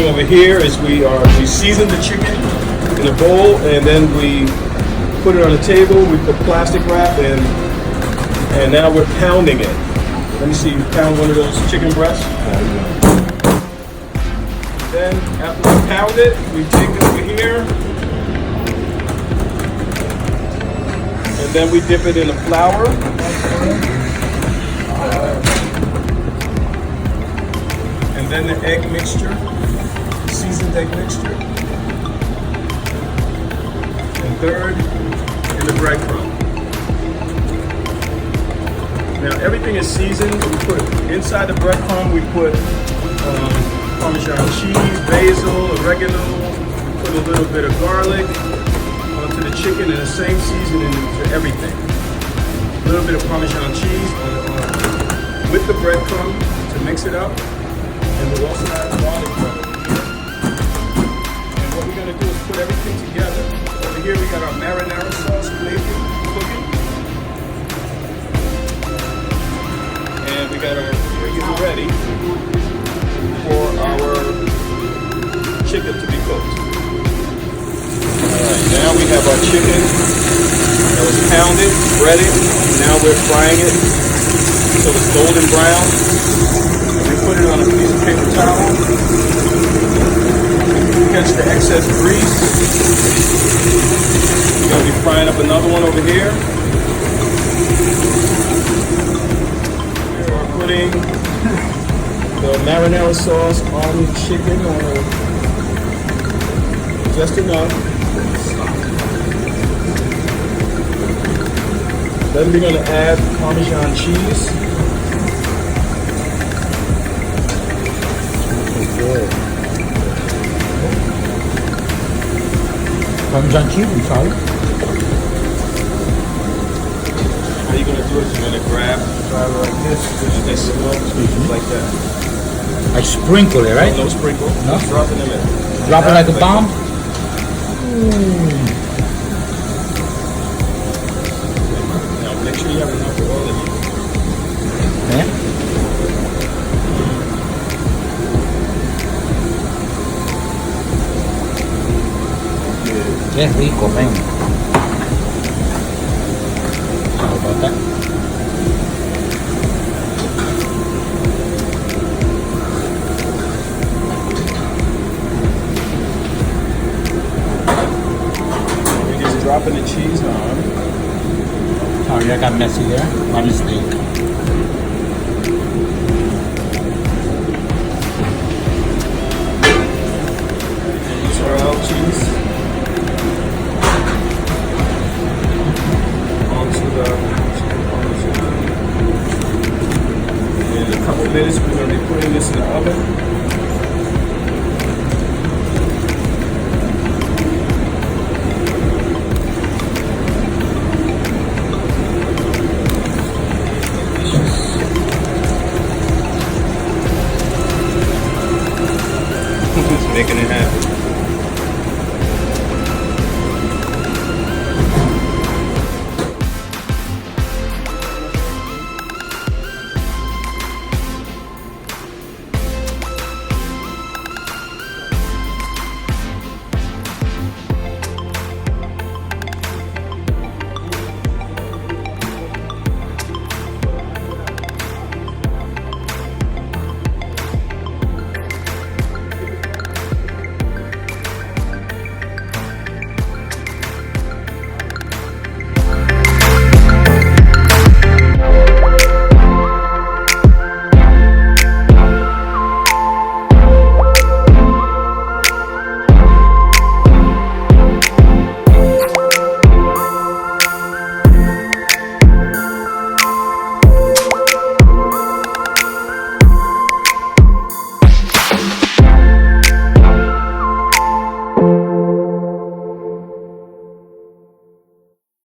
over here is we season the chicken in a bowl, and then we put it on the table. We put plastic wrap in, and now we're pounding it. Let me see you pound one of those chicken breasts. Then after we pound it, we take it over here, and then we dip it in the flour. And then the egg mixture, seasoned egg mixture. And third, in the breadcrumb. Now everything is seasoned. We put inside the breadcrumb. We put Parmesan cheese, basil, oregano. We put a little bit of garlic onto the chicken, and the same seasoning to everything. A little bit of Parmesan cheese with the breadcrumb to mix it up. And we'll also add garlic butter. And what we're going to do is put everything together. Over here we got our marinara sauce cooking. And we got our chicken ready for our chicken to be cooked. Alright, now we have our chicken that was pounded, ready. Now we're frying it so it's golden brown. We put it on a piece of paper towel, catch the excess grease. We're going to be frying up another one over here. We're putting the marinara sauce on the chicken, just enough. Then we're going to add Parmesan cheese. Parmesan cheese, I'm sorry. How you gonna do it? You're gonna grab like this, like that. I sprinkle it, right? No sprinkle. No? Drop it in there. Drop it like a bomb? Now make sure you have enough for all of you. Yeah? Qué rico, man. How about that? We're just dropping the cheese on. Sorry, I got messy there. My mistake. Mozzarella cheese. In a couple minutes, we're going to be putting this in the oven. Just making it happen.